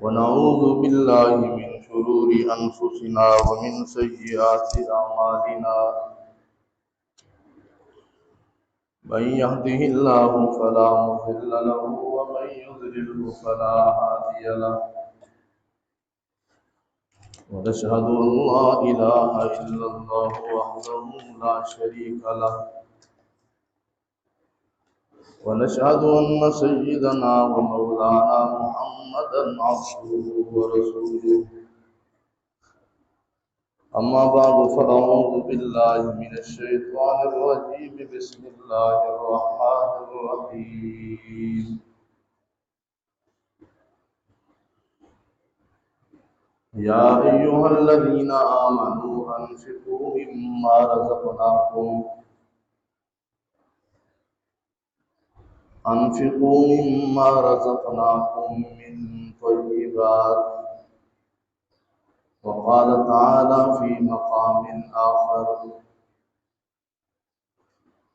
ونعوذ بالله من شرور أنفسنا ومن سيئات أعمالنا من يهده الله فلا مضل له ومن يضلل فلا هادي له ونشهد أن لا إله إلا الله وحده لا شريك له ونشهد أن سيدنا ومولانا محمدا عبده ورسوله أما بعد فأعوذ بالله من الشيطان الرجيم بسم الله الرحمن الرحيم يا أيها الذين آمنوا أنفقوا مما رزقناكم من طيبات وقال تعالى في مقام آخر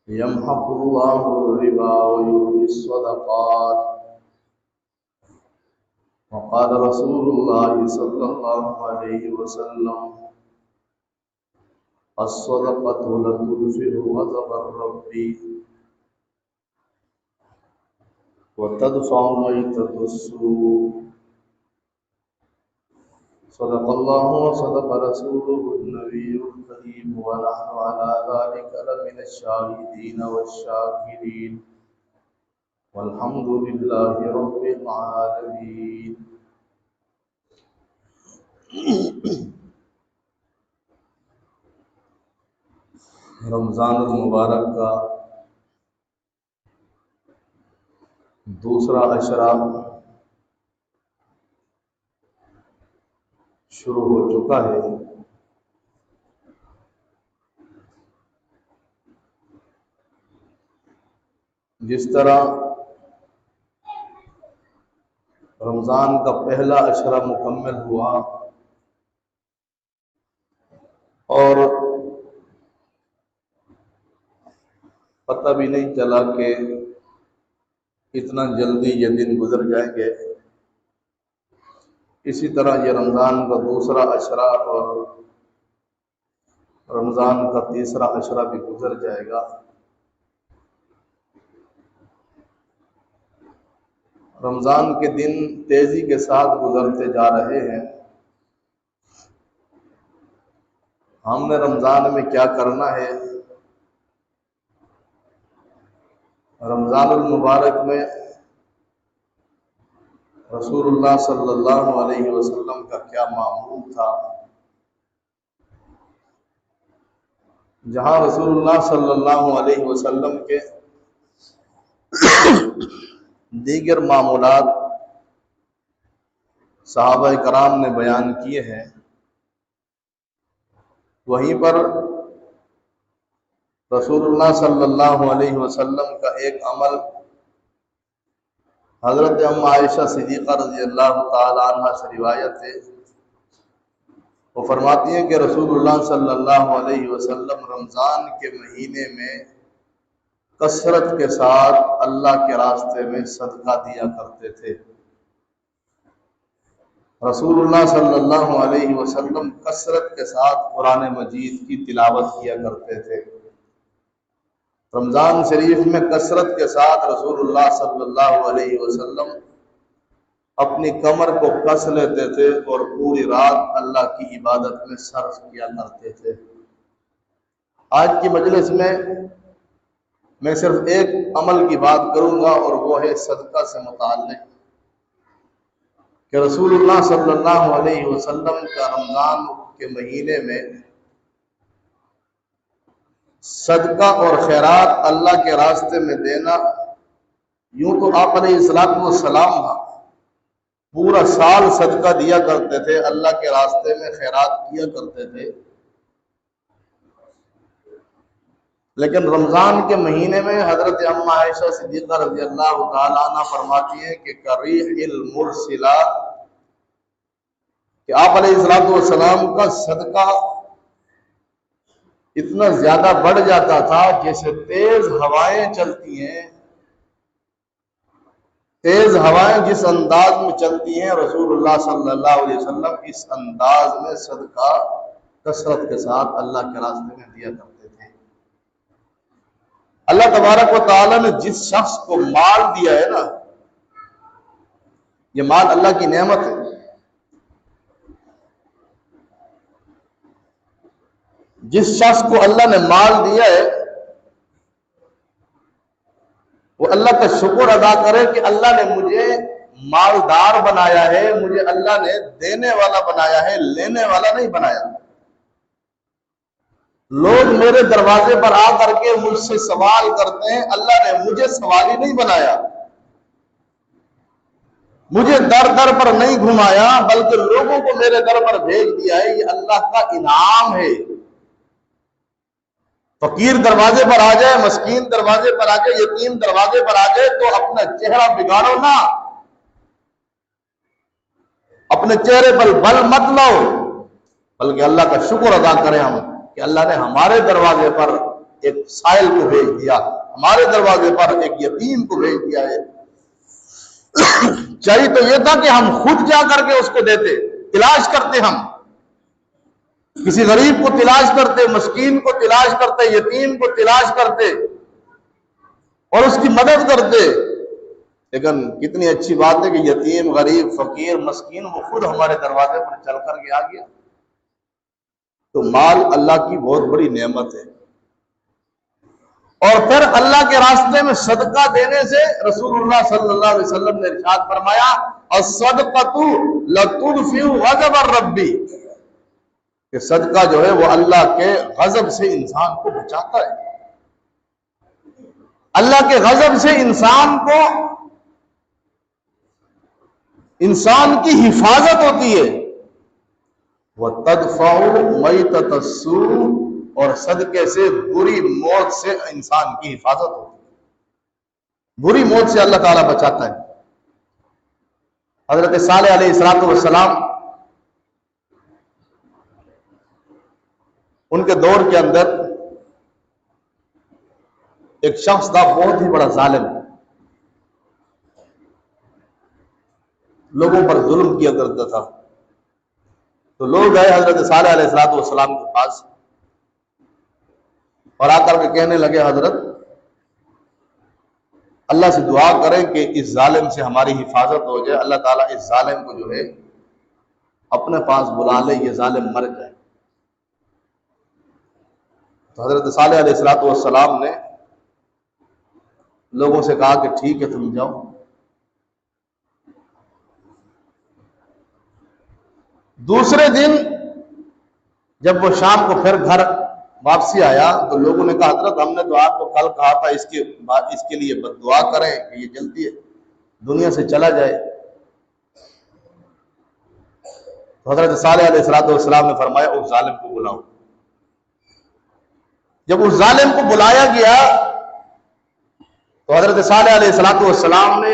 يمحق الله الربا ويربي الصدقات وقال رسول الله صلى الله عليه وسلم الصدقة لتدفئ غضب الرب وتدفع ميتة السوء صدق الله وصدق رسوله النبي الكريم ونحن على ذلك لمن الشاهدين والشاكرين والحمد لله رب العالمين. رمضان المبارک کا دوسرا عشرہ شروع ہو چکا ہے. جس طرح رمضان کا پہلا عشرہ مکمل ہوا اور پتہ بھی نہیں چلا کہ اتنا جلدی یہ دن گزر جائیں گے، اسی طرح یہ رمضان کا دوسرا عشرہ اور رمضان کا تیسرا عشرہ بھی گزر جائے گا. رمضان کے دن تیزی کے ساتھ گزرتے جا رہے ہیں. ہم نے رمضان میں کیا کرنا ہے؟ رمضان المبارک میں رسول اللہ صلی اللہ علیہ وسلم کا کیا معمول تھا؟ جہاں رسول اللہ صلی اللہ علیہ وسلم کے دیگر معمولات صحابہ کرام نے بیان کیے ہیں، وہیں پر رسول اللہ صلی اللہ علیہ وسلم کا ایک عمل حضرت ام عائشہ صدیقہ رضی اللہ تعالی عنہ سے روایت ہے. وہ فرماتی ہیں کہ رسول اللہ صلی اللہ علیہ وسلم رمضان کے مہینے میں کثرت کے ساتھ اللہ کے راستے میں صدقہ دیا کرتے تھے. رسول اللہ صلی اللہ علیہ وسلم کثرت کے ساتھ قرآن مجید کی تلاوت کیا کرتے تھے. رمضان شریف میں کثرت کے ساتھ رسول اللہ صلی اللہ علیہ وسلم اپنی کمر کو کس لیتے تھے اور پوری رات اللہ کی عبادت میں صرف کیا کرتے تھے. آج کی مجلس میں صرف ایک عمل کی بات کروں گا اور وہ ہے صدقہ سے متعلق، کہ رسول اللہ صلی اللہ علیہ وسلم کا رمضان کے مہینے میں صدقہ اور خیرات اللہ کے راستے میں دینا، یوں تو آپ علیہ السلام پورا سال صدقہ دیا کرتے تھے، اللہ کے راستے میں خیرات کیا کرتے تھے، لیکن رمضان کے مہینے میں حضرت ام عائشہ صدیقہ رضی اللہ تعالی عنہ فرماتی ہیں کہ کریح المرسلات، کہ آپ علیہ السلام کا صدقہ اتنا زیادہ بڑھ جاتا تھا جیسے تیز ہوائیں چلتی ہیں، تیز ہوائیں جس انداز میں چلتی ہیں رسول اللہ صلی اللہ علیہ وسلم اس انداز میں صدقہ کثرت کے ساتھ اللہ کے راستے میں دیا کرتے تھے۔ اللہ تبارک و تعالیٰ نے جس شخص کو مال دیا ہے نا، یہ مال اللہ کی نعمت ہے۔ جس شخص کو اللہ نے مال دیا ہے وہ اللہ کا شکر ادا کرے کہ اللہ نے مجھے مالدار بنایا ہے، مجھے اللہ نے دینے والا بنایا ہے، لینے والا نہیں بنایا۔ لوگ میرے دروازے پر آ کر کے مجھ سے سوال کرتے ہیں، اللہ نے مجھے سوالی نہیں بنایا، مجھے در در پر نہیں گھمایا، بلکہ لوگوں کو میرے در پر بھیج دیا ہے۔ یہ اللہ کا انعام ہے۔ فقیر دروازے پر آ جائے، مسکین دروازے پر آ جائے، یتیم دروازے پر آ جائے تو اپنا چہرہ بگاڑو نہ، اپنے چہرے پر بل مت لو، بلکہ اللہ کا شکر ادا کریں ہم کہ اللہ نے ہمارے دروازے پر ایک سائل کو بھیج دیا، ہمارے دروازے پر ایک یتیم کو بھیج دیا ہے۔ چاہیے تو یہ تھا کہ ہم خود جا کر کے اس کو دیتے، تلاش کرتے، ہم کسی غریب کو تلاش کرتے، مسکین کو تلاش کرتے، یتیم کو تلاش کرتے اور اس کی مدد کرتے۔ لیکن کتنی اچھی بات ہے کہ یتیم، غریب، فقیر، مسکین وہ خود ہمارے دروازے پر چل کر کے آ گیا۔ تو مال اللہ کی بہت بڑی نعمت ہے۔ اور پھر اللہ کے راستے میں صدقہ دینے سے رسول اللہ صلی اللہ علیہ وسلم نے ارشاد فرمایا، الصدقۃ لتدفع غضب الرب، کہ صدقہ جو ہے وہ اللہ کے غضب سے انسان کو بچاتا ہے، اللہ کے غضب سے انسان کی حفاظت ہوتی ہے۔ وَتَدْفَعُ مَيْتَةَ السُّوءِ، اور صدقے سے بری موت سے انسان کی حفاظت ہوتی ہے، بری موت سے اللہ تعالیٰ بچاتا ہے۔ حضرت صالح علیہ السلام ان کے دور کے اندر ایک شخص تھا بہت ہی بڑا ظالم، لوگوں پر ظلم کیا کرتا تھا۔ تو لوگ گئے حضرت صالح علیہ السلام کے پاس اور آ کر کے کہنے لگے، حضرت اللہ سے دعا کریں کہ اس ظالم سے ہماری حفاظت ہو جائے، اللہ تعالیٰ اس ظالم کو جو ہے اپنے پاس بلا لے، یہ ظالم مر جائے۔ تو حضرت صالح علیہ السلام نے لوگوں سے کہا کہ ٹھیک ہے تم جاؤ۔ دوسرے دن جب وہ شام کو پھر گھر واپسی آیا تو لوگوں نے کہا، حضرت ہم نے تو آپ کو کل کہا تھا اس کے لیے بد دعا کریں کہ یہ جلدی دنیا سے چلا جائے۔ تو حضرت صالح علیہ السلام نے فرمایا، اس ظالم کو بلاؤ۔ جب اس ظالم کو بلایا گیا تو حضرت صالح علیہ السلام نے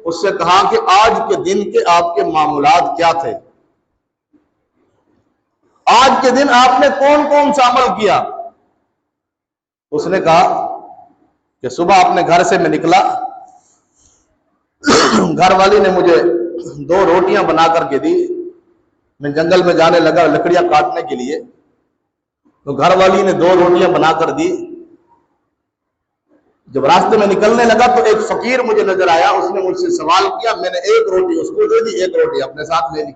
اس سے کہا کہ آج کے دن کے آپ کے معاملات کیا تھے، آج کے دن آپ نے کون کون سا عمل کیا؟ اس نے کہا کہ صبح اپنے گھر سے میں نکلا، گھر والی نے مجھے 2 روٹیاں بنا کر کے دی، میں جنگل میں جانے لگا لکڑیاں کاٹنے کے لیے، تو گھر والی نے 2 روٹیاں بنا کر دی۔ جب راستے میں نکلنے لگا تو ایک فقیر مجھے نظر آیا، اس نے مجھ سے سوال کیا، میں نے 1 روٹی اس کو دے دی، 1 روٹی اپنے ساتھ لے لی،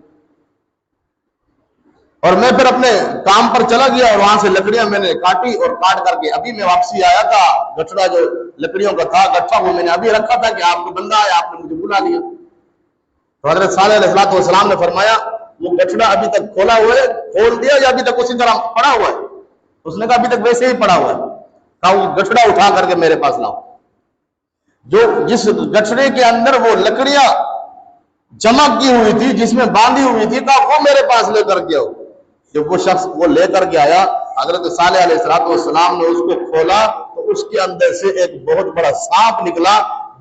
اور میں پھر اپنے کام پر چلا گیا اور وہاں سے لکڑیاں میں نے کاٹی اور کاٹ کر کے ابھی میں واپسی آیا تھا، گٹھڑا جو لکڑیوں کا تھا گٹھا وہ میں نے ابھی رکھا تھا کہ آپ کو بندہ آیا، آپ نے مجھے بلا لیا۔ تو حضرت صالح علیہ السلام نے فرمایا، وہ گٹھڑا ابھی تک کھولا ہوا ہے، کھول دیا یا ابھی تک اسی طرح پڑا ہوا ہے؟ اس نے کہا ابھی تک ویسے ہی پڑا ہوا ہے۔ کہا وہ گٹھڑا اٹھا کر کے میرے پاس لاؤ، جس گٹھڑے کے اندر وہ لکڑیاں جمع کی ہوئی تھی، جس میں باندھی ہوئی تھی، کہا وہ میرے پاس لے کر کے آؤ۔ جب وہ شخص وہ لے کر کے آیا، حضرت صالح علیہ السلام نے اس کو کھولا تو اس کے اندر سے ایک بہت بڑا سانپ نکلا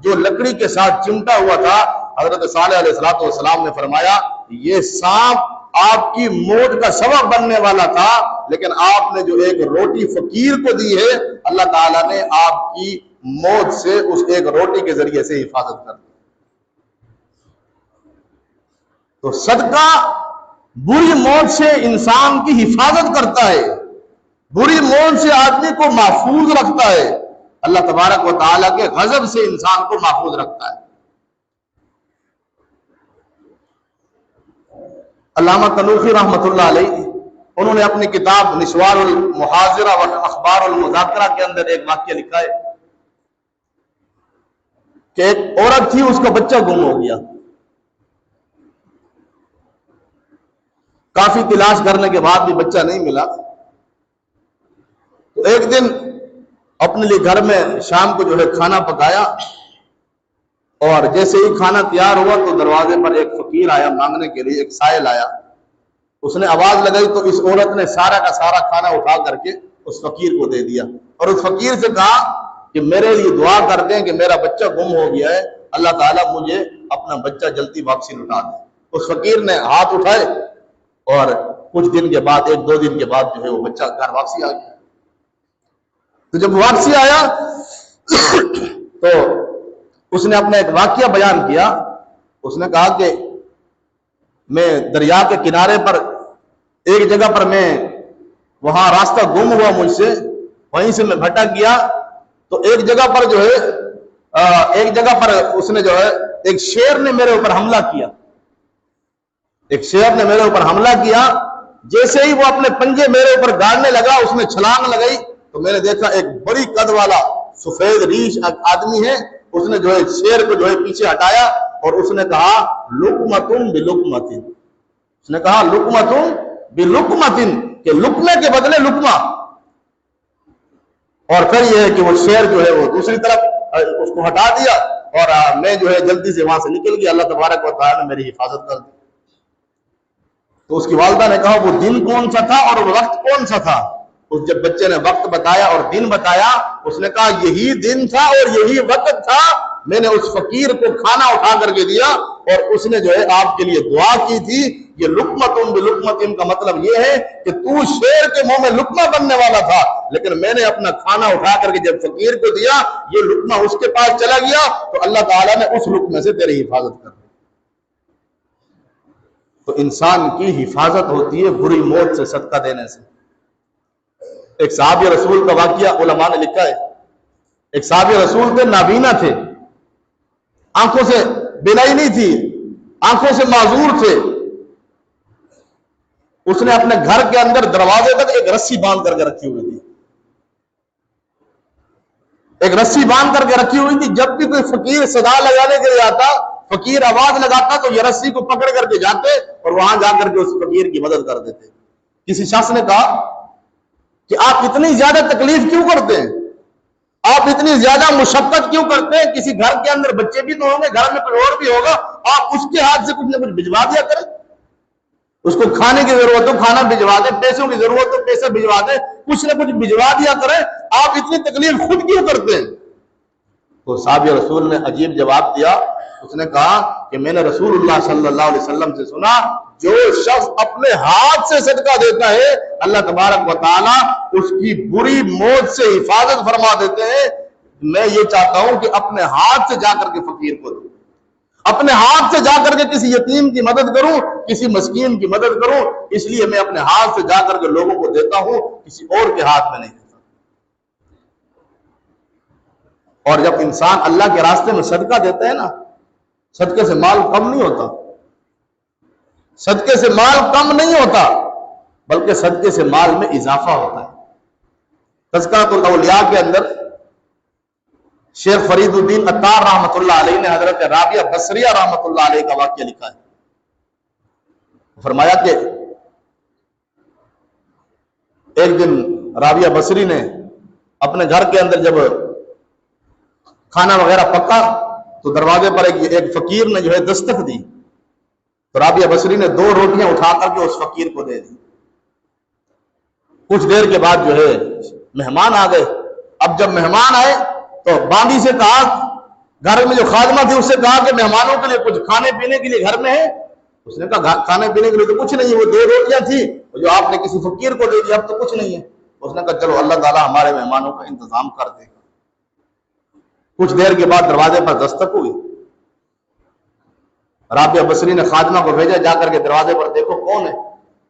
جو لکڑی کے ساتھ چمٹا ہوا تھا۔ حضرت صالح علیہ السلام نے فرمایا، یہ سانپ آپ کی موت کا سبب بننے والا تھا، لیکن آپ نے جو ایک روٹی فقیر کو دی ہے، اللہ تعالیٰ نے آپ کی موت سے اس ایک روٹی کے ذریعے سے حفاظت کر دی۔ تو صدقہ بری موت سے انسان کی حفاظت کرتا ہے، بری موت سے آدمی کو محفوظ رکھتا ہے، اللہ تبارک و تعالیٰ کے غضب سے انسان کو محفوظ رکھتا ہے۔ علامہ تنوخی رحمۃ اللہ علیہ انہوں نے اپنی کتاب نسوار المحاضرہ و اخبار المذاکرہ کے اندر ایک واقعہ لکھا ہے کہ ایک عورت تھی، اس کا بچہ گم ہو گیا۔ کافی تلاش کرنے کے بعد بھی بچہ نہیں ملا۔ تو ایک دن اپنے لیے گھر میں شام کو جو ہے کھانا پکایا، اور جیسے ہی کھانا تیار ہوا تو دروازے پر ایک فقیر آیا مانگنے کے لیے، ایک سائل آیا۔ اس نے آواز لگائی تو اس عورت نے سارا کا سارا کھانا اٹھا کر کے اس فقیر کو دے دیا، اور اس فقیر سے کہا کہ میرے لیے دعا کر دیں کہ میرا بچہ گم ہو گیا ہے، اللہ تعالیٰ مجھے اپنا بچہ جلدی واپسی لوٹا دے۔ اس فقیر نے ہاتھ اٹھائے اور کچھ دن کے بعد، ایک دو دن کے بعد جو ہے وہ بچہ گھر واپسی آ گیا۔ تو جب واپسی آیا تو اس نے اپنا ایک واقعہ بیان کیا۔ اس نے کہا کہ میں دریا کے کنارے پر ایک جگہ پر میں وہاں راستہ گم ہوا مجھ سے، وہیں سے میں بھٹک گیا، تو ایک جگہ پر جو ہے ایک جگہ پر اس نے جو ہے ایک شیر نے میرے اوپر حملہ کیا، ایک شیر نے میرے اوپر حملہ کیا۔ جیسے ہی وہ اپنے پنجے میرے اوپر گاڑنے لگا، اس نے چھلانگ لگائی تو میں نے دیکھا ایک بڑی قد والا سفید ریش آدمی ہے، اس نے جو ہے شیر کو جو ہے پیچھے ہٹایا اور اس نے کہا لقمتن بلقمتن، اس نے کہا لقمتن بلقمتن، کہ لقمے کے بدلے لقمہ۔ اور پھر یہ ہے کہ وہ شیر جو ہے وہ دوسری طرف اس کو ہٹا دیا، اور میں جو ہے جلدی سے وہاں سے نکل گیا، اللہ تبارک و تعالیٰ نے میری حفاظت کر دی۔ تو اس کی والدہ نے کہا وہ دن کون سا تھا اور وقت کون سا تھا؟ اس جب بچے نے وقت بتایا اور دن بتایا، اس نے کہا یہی دن تھا اور یہی وقت تھا، میں نے اس فقیر کو کھانا اٹھا کر کے دیا اور اس نے جو ہے آپ کے لیے دعا کی تھی۔ یہ لقمتن بلقمتن کا مطلب یہ ہے کہ تو شیر کے منہ میں لقمہ بننے والا تھا، لیکن میں نے اپنا کھانا اٹھا کر کے جب فقیر کو دیا، یہ لقمہ اس کے پاس چلا گیا تو اللہ تعالیٰ نے اس لقمے سے تیری حفاظت کر دی۔ تو انسان کی حفاظت ہوتی ہے بری موت سے صدقہ دینے سے۔ ایک صحابی رسول کا واقعہ علماء نے لکھا ہے۔ ایک صحابی رسول تھے، نابینا تھے، آنکھوں سے بینائی نہیں تھی، آنکھوں سے معذور تھے۔ اس نے اپنے گھر کے اندر دروازے تک ایک رسی باندھ کر کے رکھی ہوئی تھی، ایک رسی باندھ کر کے رکھی ہوئی تھی۔ جب بھی کوئی فقیر صدا لگانے کے لیے آتا، فقیر آواز لگاتا تو یہ رسی کو پکڑ کر کے جاتے اور وہاں جا کر کے اس فقیر کی مدد کر دیتے۔ کسی شخص نے کہا کہ آپ اتنی زیادہ تکلیف کیوں کرتے ہیں، آپ اتنی زیادہ مشقت کیوں کرتے ہیں؟ کسی گھر کے اندر بچے بھی تو ہوں گے، گھر میں کوئی اور بھی ہوگا، آپ اس کے ہاتھ سے کچھ نہ کچھ بھجوا دیا کریں۔ اس کو کھانے کی ضرورت ہو کھانا بھجوا دیں، پیسوں کی ضرورت ہو پیسے بھجوا دیں، کچھ نہ کچھ بھجوا دیا کریں، آپ اتنی تکلیف خود کیوں کرتے ہیں؟ تو صحابی رسول نے عجیب جواب دیا۔ اس نے کہا کہ میں نے رسول اللہ صلی اللہ علیہ وسلم سے سنا، جو شخص اپنے ہاتھ سے صدقہ دیتا ہے اللہ تبارک و تعالیٰ اس کی بری موت سے حفاظت فرما دیتے ہیں۔ میں یہ چاہتا ہوں کہ اپنے ہاتھ سے جا کر کے فقیر کو دوں، اپنے ہاتھ سے جا کر کے کسی یتیم کی مدد کروں، کسی مسکین کی مدد کروں، اس لیے میں اپنے ہاتھ سے جا کر کے لوگوں کو دیتا ہوں، کسی اور کے ہاتھ میں نہیں دیتا۔ اور جب انسان اللہ کے راستے میں صدقہ دیتا ہے نا، صدقے سے مال کم نہیں ہوتا، صدقے سے مال کم نہیں ہوتا، بلکہ صدقے سے مال میں اضافہ ہوتا ہے۔ تذکرۃ الاولیاء کے اندر شیخ فرید الدین عطار رحمۃ اللہ علیہ نے حضرت رابعہ بصریہ رحمۃ اللہ علیہ کا واقعہ لکھا ہے۔ فرمایا کہ ایک دن رابعہ بصری نے اپنے گھر کے اندر جب کھانا وغیرہ پکا تو دروازے پر ایک فقیر نے جو ہے دستک دی، تو رابعہ بصری نے 2 روٹیاں اٹھا کر کے اس فقیر کو دے دی۔ کچھ دیر کے بعد جو ہے مہمان آ گئے۔ اب جب مہمان آئے تو باندی سے کہا، گھر میں جو خادمہ تھی اس سے کہا کہ مہمانوں کے لیے کچھ کھانے پینے کے لیے گھر میں ہے؟ اس نے کہا کھانے پینے کے لیے تو کچھ نہیں ہے، وہ 2 روٹیاں تھی جو آپ نے کسی فقیر کو دے دی، اب تو کچھ نہیں ہے۔ اس نے کہا چلو اللہ تعالیٰ ہمارے مہمانوں کا انتظام کر دے گا۔ کچھ دیر کے بعد دروازے پر دستک ہوئی رابعہ بصری نے خادمہ کو بھیجا، جا کر کے دروازے پر دیکھو کون ہے۔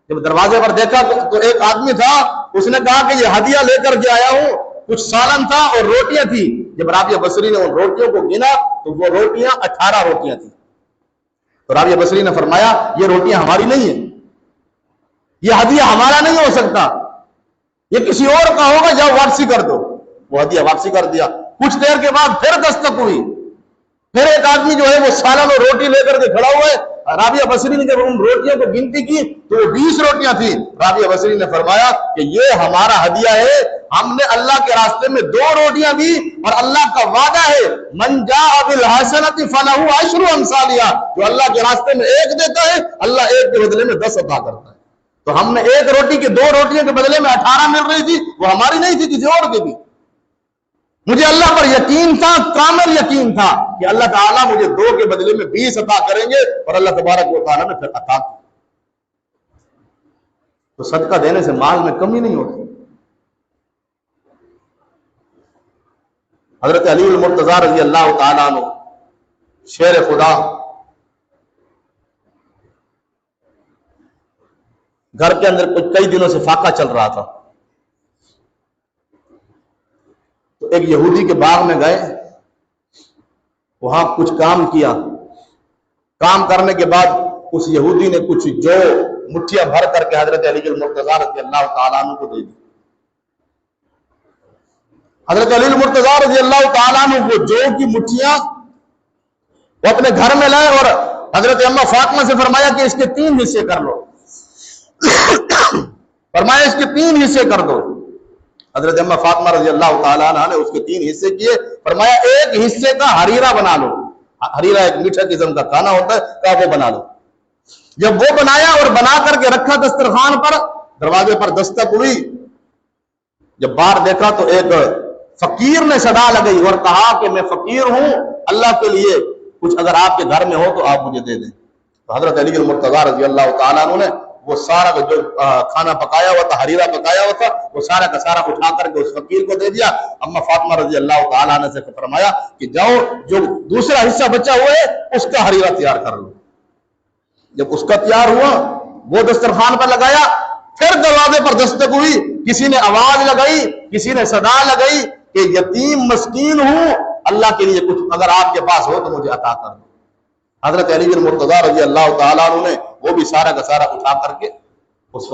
جب دروازے پر دیکھا تو ایک آدمی تھا، اس نے کہا کہ یہ ہدیہ لے کر کے آیا ہوں، کچھ سالن تھا اور روٹیاں تھی۔ جب رابعہ بصری نے ان روٹیوں کو گنا تو وہ روٹیاں 18 روٹیاں تھیں۔ تو رابعہ بصری نے فرمایا یہ روٹیاں ہماری نہیں ہیں، یہ ہدیہ ہمارا نہیں ہو سکتا، یہ کسی اور کا ہوگا، جاؤ واپسی کر دو۔ وہ ہدیہ واپسی کر دیا۔ کچھ دیر کے بعد پھر دستک ہوئی، پھر ایک آدمی جو ہے وہ سالن اور روٹی لے کر کے کھڑا ہوا ہے۔ رابعہ بصری نے جب ان روٹیوں کو گنتی کی تو وہ 20 روٹیاں تھیں۔ رابعہ بصری نے فرمایا کہ یہ ہمارا ہدیہ ہے، ہم نے اللہ کے راستے میں 2 روٹیاں دی، اور اللہ کا وعدہ ہے من جاء بالحسنۃ فلہ عشر امثالھا، جو اللہ کے راستے میں 1 دیتا ہے اللہ 1 کے بدلے میں 10 عطا کرتا ہے۔ تو ہم نے 1 روٹی کے 2 روٹیوں کے بدلے میں 18 مل رہی تھی، وہ ہماری نہیں تھی، کسی اور کی تھی۔ مجھے اللہ پر یقین تھا، کامل یقین تھا کہ اللہ تعالیٰ مجھے 2 کے بدلے میں 20 عطا کریں گے، اور اللہ تبارک و تعالیٰ نے پھر عطا کی۔ تو صدقہ دینے سے مال میں کمی نہیں ہوتی۔ حضرت علی المرتضیٰ رضی اللہ تعالیٰ عنہ شیر خدا، گھر کے اندر کئی دنوں سے فاقہ چل رہا تھا، تو ایک یہودی کے باغ میں گئے، وہاں کچھ کام کیا، کام کرنے کے بعد اس یہودی نے کچھ جو مٹھیاں بھر کر کے حضرت علی المرتضیٰ رضی اللہ تعالیٰ عنہ کو دے دی۔ حضرت علی المرتضیٰ رضی اللہ تعالیٰ عنہ وہ جو کی مٹھیاں وہ اپنے گھر میں لائے اور حضرت اما فاطمہ سے فرمایا کہ اس کے 3 حصے کر لو۔ فرمایا اس کے 3 حصے کر دو۔ حضرت اما فاطمہ رضی اللہ تعالیٰ عنہ نے اس کے 3 حصے کیے۔ فرمایا 1 حصے کا حریرہ بنا لو، حریرہ ایک میٹھا قسم کا کھانا ہوتا ہے، کہا وہ بنا لو۔ جب وہ بنایا اور بنا کر کے رکھا دسترخوان پر، دروازے پر دستک ہوئی، جب باہر دیکھا تو ایک فقیر نے صدا لگائی اور کہا کہ میں فقیر ہوں، اللہ کے لیے کچھ اگر آپ کے گھر میں ہو تو آپ مجھے دے دیں۔ تو حضرت علی المرتضیٰ رضی اللہ تعالیٰ عنہ نے وہ سارا جو کھانا پکایا ہوا تھا، حریرہ پکایا ہوا تھا، وہ سارا کا سارا اٹھا کر کے اس فقیر کو دے دیا۔ اما فاطمہ رضی اللہ تعالیٰ عنہ سے فرمایا کہ جاؤ جو دوسرا حصہ بچا ہوا ہے اس کا حریرہ تیار کر لو۔ جب اس کا تیار ہوا وہ دسترخوان پر لگایا، پھر دروازے پر دستک ہوئی، کسی نے آواز لگائی، کسی نے صدا لگائی کہ یتیم مسکین ہوں، اللہ کے لیے کچھ اگر آپ کے پاس ہو تو مجھے عطا کر دو۔ حضرت علی المرتضیٰ رضی اللہ تعالیٰ عنہ نے وہ بھی سارا کا سارا اٹھا کر کے اس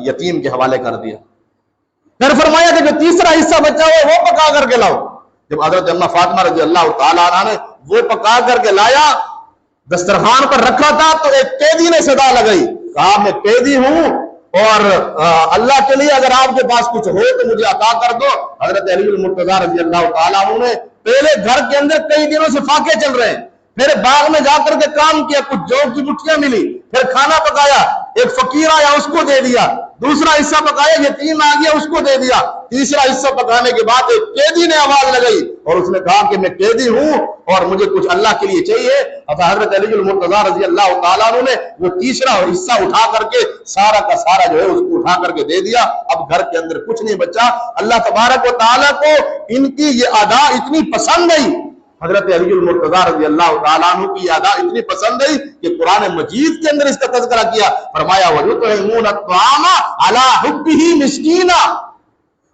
یتیم کے حوالے کر دیا۔ پھر فرمایا کہ جو تیسرا حصہ بچا ہوا وہ پکا کر کے لاؤ۔ جب حضرت اما فاطمہ رضی اللہ تعالیٰ عنہ نے وہ پکا کر کے لایا، دسترخوان پر رکھا تھا، تو ایک قیدی نے صدا لگائی، کہا میں قیدی ہوں اور اللہ کے لیے اگر آپ کے پاس کچھ ہو تو مجھے عطا کر دو۔ حضرت علی المرتضیٰ رضی اللہ تعالیٰ عنہ نے پہلے گھر کے اندر کئی دنوں سے فاقے چل رہے ہیں، پھر باغ میں جا کر کے کام کیا، کچھ جو کی مٹھیاں ملی، پھر کھانا پکایا، ایک فقیر آیا اس کو دے دیا، دوسرا حصہ پکایا، یتیم آ گیا اس کو دے دیا، تیسرا حصہ پکانے کے بعد ایک قیدی نے آواز لگائی اور اس نے کہا کہ میں قیدی ہوں اور مجھے کچھ اللہ کے لیے چاہیے۔ اب حضرت علی المرتضیٰ رضی اللہ تعالیٰ عنہ نے وہ تیسرا حصہ اٹھا کر کے سارا کا سارا جو ہے اس کو اٹھا کر کے دے دیا۔ اب گھر کے اندر کچھ نہیں بچا۔ اللہ تبارک و تعالیٰ کو ان کی یہ ادا اتنی پسند آئی، حضرت علی المرتضیٰ رضی اللہ تعالیٰ عنہ کی ادا اتنی پسند آئی کہ قرآن مجید کے اندر اس کا تذکرہ کیا۔ فرمایا وَيُطْعِمُونَ الطَّعَامَ عَلَىٰ حُبِّهِ مِسْكِينًا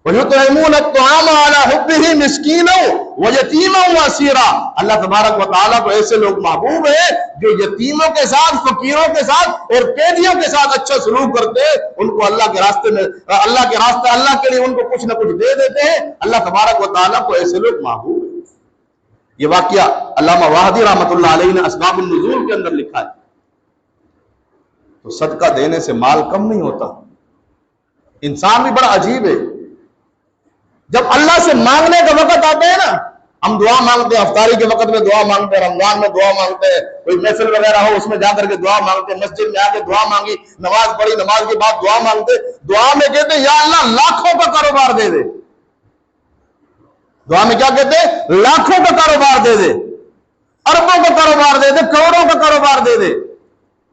وَيُطْعِمُونَ الطَّعَامَ عَلَىٰ حُبِّهِ مِسْكِينًا وَيَتِيمًا وَأَسِيرًا۔ اللہ تبارک و تعالیٰ کو ایسے لوگ محبوب ہیں جو یتیموں کے ساتھ، فقیروں کے ساتھ اور قیدیوں کے ساتھ اچھا سلوک کرتے ہیں، ان کو اللہ کے راستے میں، اللہ کے راستے، اللہ کے لیے ان کو کچھ نہ کچھ دے دیتے ہیں۔ اللہ تبارک و تعالیٰ کو ایسے لوگ محبوب ہیں۔ یہ واقعہ علامہ واحدی رحمۃ اللہ علیہ نے اسباب النزول کے اندر لکھا ہے۔ تو صدقہ دینے سے مال کم نہیں ہوتا۔ انسان بھی بڑا عجیب ہے، جب اللہ سے مانگنے کا وقت آتا ہے نا، ہم دعا مانگتے ہیں، افطاری کے وقت میں دعا مانگتے ہیں، رمضان میں دعا مانگتے ہیں، کوئی محفل وغیرہ ہو اس میں جا کر کے دعا مانگتے ہیں، مسجد میں آ کے دعا مانگی، نماز پڑھی، نماز کے بعد دعا مانگتے، دعا میں کہتے ہیں یا اللہ لاکھوں کا کاروبار دے دے۔ دعا میں کیا کہتے ہیں؟ لاکھوں کا کاروبار دے دے، اربوں کا کاروبار دے دے، کروڑوں کا کاروبار دے دے،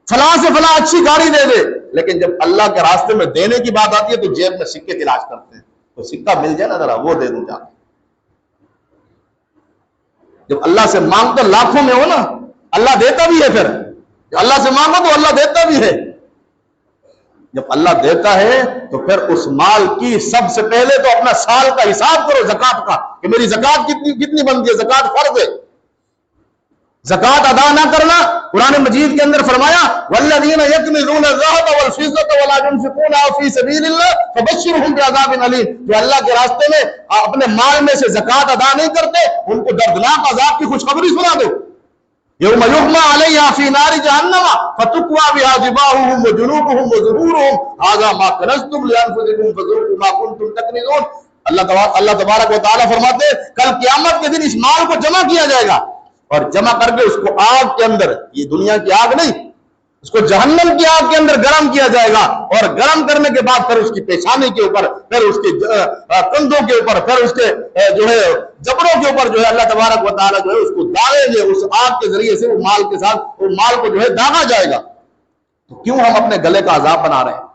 فلاں سے فلاں اچھی گاڑی دے دے۔ لیکن جب اللہ کے راستے میں دینے کی بات آتی ہے تو جیب میں سکے تلاش کرتے ہیں، تو سکہ مل جائے نا ذرا وہ دے دوں جا کے۔ جب اللہ سے مانگتے لاکھوں میں ہو نا، اللہ دیتا بھی ہے، پھر اللہ سے مانگو تو اللہ دیتا بھی ہے. جب اللہ دیتا ہے تو پھر اس مال کی سب سے پہلے تو اپنا سال کا حساب کرو زکات کا کہ میری زکات کتنی بنتی ہے. زکات فرض ہے. زکات ادا نہ کرنا، قرآن مجید کے اندر فرمایا والذین یکنزون الذهب والفضة ولا ينفقونها فی سبیل اللہ فبشرهم بعذاب علیم. جو اللہ کے راستے میں اپنے مال میں سے زکات ادا نہیں کرتے ان کو دردناک عذاب کی خوشخبری سنا دو. یوم یحمى علیہا فی نار جہنم فتکوی بها جباہهم وجنوبهم وظہورهم ھذا ما کنزتم لانفسکم فذوقوا ما کنتم تکنزون. اللہ تبارک و تعالی فرماتے ہیں کل قیامت کے دن اس مال کو جمع کیا جائے گا اور جمع کر کے اس کو آگ کے اندر، یہ دنیا کی آگ نہیں، اس کو جہنم کی آگ کے اندر گرم کیا جائے گا اور گرم کرنے کے بعد پھر اس کی پیشانی کے اوپر، پھر اس کے کندھوں کے اوپر، پھر اس کے جو ہے جبڑوں کے اوپر جو ہے اللہ تبارک و تعالیٰ جو ہے اس کو داغیں گے. اس آگ کے ذریعے سے وہ مال کے ساتھ وہ مال کو جو ہے داغا جائے گا. تو کیوں ہم اپنے گلے کا عذاب بنا رہے ہیں؟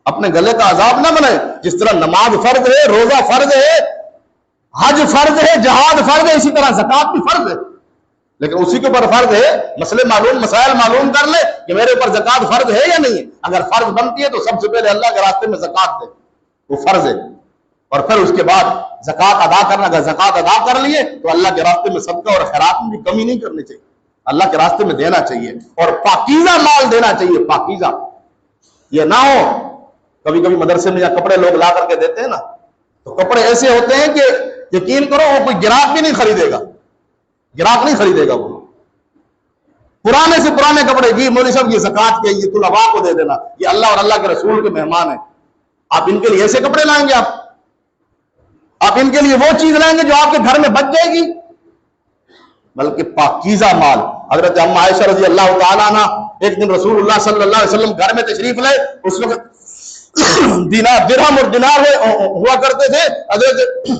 اپنے گلے کا عذاب نہ بنائیں. جس طرح نماز فرض ہے، روزہ فرض ہے، حج فرض ہے، جہاد فرض ہے، اسی طرح زکات بھی فرض ہے. لیکن اسی کے اوپر فرض ہے مسائل معلوم کر لے کہ میرے اوپر زکات فرض ہے یا نہیں ہے. اگر فرض بنتی ہے تو سب سے پہلے اللہ کے راستے میں زکات دے، وہ فرض ہے. اور پھر اس کے بعد زکات ادا کرنا. اگر زکات ادا کر لیے تو اللہ کے راستے میں صدقہ اور خیرات میں بھی کمی نہیں کرنی چاہیے، اللہ کے راستے میں دینا چاہیے اور پاکیزہ مال دینا چاہیے. پاکیزہ یہ نہ ہو کبھی کبھی مدرسے میں یا کپڑے لوگ لا کر کے دیتے ہیں نا، تو کپڑے ایسے ہوتے ہیں کہ یقین کرو وہ کوئی گراہک بھی نہیں خریدے گا. گراہک نہیں خریدے گا. وہ پرانے سے پرانے کپڑے، جی مولوی صاحب یہ زکات کے یہ طلباء کو دے دینا، یہ اللہ اور اللہ کے رسول کے مہمان ہیں، آپ ان کے لیے ایسے کپڑے لائیں گے؟ آپ ان کے لیے وہ چیز لائیں گے جو آپ کے گھر میں بچ جائے گی؟ بلکہ پاکیزہ مال. حضرت ام عائشہ رضی اللہ تعالیٰ عنہ ایک دن رسول اللہ صلی اللہ علیہ وسلم گھر میں تشریف لائے. اس وقت درہم اور دینار ہوا کرتے تھے. حضرت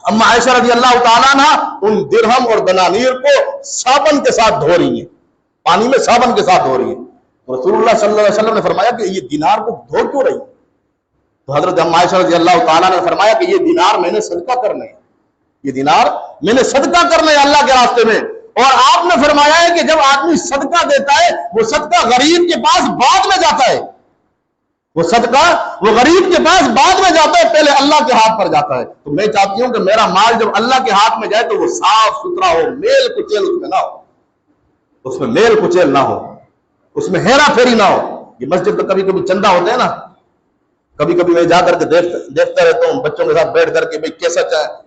اما عائشہ رضی اللہ تعالیٰ عنہ ان درہم اور دنانیر کو صابن کے ساتھ دھو رہی ہیں، پانی میں صابن کے ساتھ دھو رہی ہیں. رسول اللہ صلی اللہ علیہ وسلم نے فرمایا کہ یہ دینار کو دھو کیوں رہی؟ تو حضرت اما عائشہ رضی اللہ تعالیٰ نے فرمایا کہ یہ دینار میں نے صدقہ کرنے ہیں، یہ دینار میں نے صدقہ کرنے ہیں اللہ کے راستے میں. اور آپ نے فرمایا ہے کہ جب آدمی صدقہ دیتا ہے وہ صدقہ غریب کے پاس بعد میں جاتا ہے، وہ صدقہ وہ غریب کے پاس بعد میں جاتا ہے، پہلے اللہ کے ہاتھ پر جاتا ہے. تو میں چاہتی ہوں کہ میرا مال جب اللہ کے ہاتھ میں جائے تو وہ صاف ستھرا ہو، میل کچیل اس میں نہ ہو، اس میں میل کچیل نہ ہو، اس میں ہیرا پھیری نہ ہو. یہ مسجد میں کبھی کبھی چندہ ہوتے ہیں نا، کبھی کبھی میں جا کر کے دیکھتا رہتا ہوں بچوں کے ساتھ بیٹھ کر کے کیسا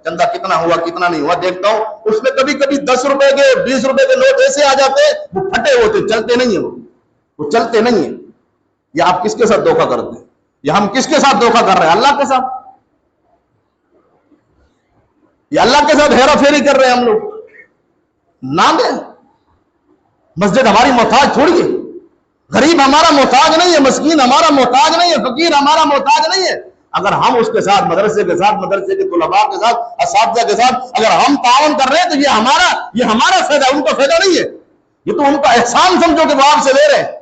چندہ کتنا ہوا کتنا نہیں ہوا دیکھتا ہوں. اس میں کبھی کبھی 10 روپے کے 20 روپے کے نوٹ ایسے آ جاتے ہیں وہ پھٹے ہوتے، چلتے نہیں ہیں، وہ چلتے نہیں ہیں. یہ آپ کس کے ساتھ دھوکہ کرتے ہیں؟ یہ ہم کس کے ساتھ دھوکہ کر رہے ہیں؟ اللہ کے ساتھ. یہ اللہ کے ساتھ ہیرا پھیری کر رہے ہیں ہم لوگ. نہ دیں. مسجد ہماری محتاج تھوڑی ہے، غریب ہمارا محتاج نہیں ہے، مسکین ہمارا محتاج نہیں ہے، فقیر ہمارا محتاج نہیں ہے. اگر ہم اس کے ساتھ مدرسے کے ساتھ، مدرسے کے طلباء کے ساتھ، اساتذہ کے ساتھ اگر ہم تعاون کر رہے ہیں تو یہ ہمارا فائدہ، ان کا فائدہ نہیں ہے. یہ تو ان کا احسان سمجھو کہ وہ آپ سے لے رہے ہیں.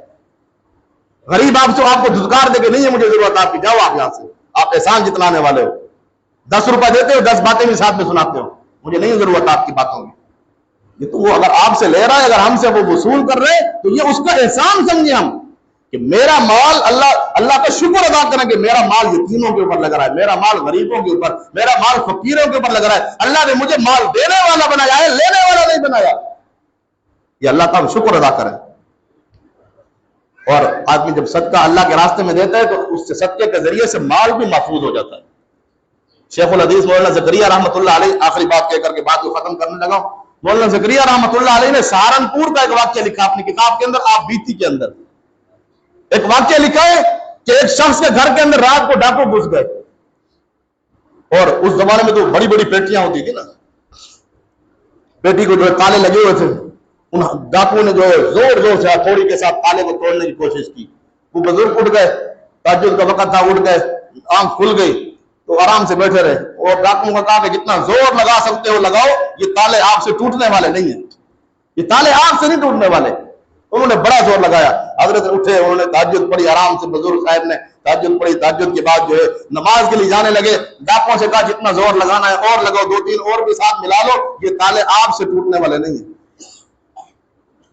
غریب آپ کو دھتکار دے کے نہیں ہے مجھے ضرورت آپ کی، جاؤ آپ یہاں سے، آپ احسان جتلانے والے ہو. 10 روپے دیتے ہو، 10 باتیں بھی ساتھ میں سناتے ہو، مجھے نہیں ضرورت آپ کی باتوں کی. یہ تو وہ اگر آپ سے لے رہا ہے، اگر ہم سے وہ وصول کر رہے ہیں تو یہ اس کا احسان سمجھے ہم کہ میرا مال اللہ کا شکر ادا کریں کہ میرا مال یتیموں کے اوپر لگ رہا ہے، میرا مال غریبوں کے اوپر، میرا مال فقیروں کے اوپر لگ رہا ہے. اللہ نے مجھے مال دینے والا بنایا ہے، لینے والا نہیں بنایا. یہ اللہ کا شکر ادا کریں. اور آدمی جب صدقہ اللہ کے راستے میں دیتا ہے تو اس سے صدقے کے ذریعے سے مال بھی محفوظ ہو جاتا ہے. شیخ الحدیث مولانا زکریا رحمۃ اللہ علیہ، آخری بات کہہ کر کے بات کو ختم کرنے لگا ہوں. مولانا زکریا رحمۃ اللہ علیہ نے سہارنپور کا ایک واقعہ لکھا اپنی کتاب کے اندر، آپ بیتی کے اندر ایک واقعہ لکھا ہے کہ ایک شخص کے گھر کے اندر رات کو ڈاکو گھس گئے. اور اس زمانے میں تو بڑی بڑی پیٹیاں ہوتی تھی نا، پیٹی کو جو ہے تالے لگے ہوئے تھے. ان ڈاکو نے جو ہے زور زور سے ہتھوڑی کے ساتھ تالے کو توڑنے کی کوشش کی. وہ بزرگ اٹھ گئے، تہجد کا وقت تھا، اٹھ گئے، آنکھ کھل گئی تو آرام سے بیٹھے رہے. اور ڈاکو کو کہا کہ جتنا زور لگا سکتے ہو لگاؤ، یہ تالے آپ سے ٹوٹنے والے نہیں ہیں، یہ تالے آپ سے نہیں ٹوٹنے والے. انہوں نے بڑا زور لگایا. حضرت اٹھے، انہوں نے تہجد پڑھی آرام سے، بزرگ صاحب نے تہجد پڑھی. تہجد کے بعد جو ہے نماز کے لیے جانے لگے. ڈاکوں سے کہا جتنا زور لگانا ہے اور لگاؤ، 2-3 اور بھی ساتھ ملا لو، یہ تالے آپ سے ٹوٹنے والے نہیں ہیں.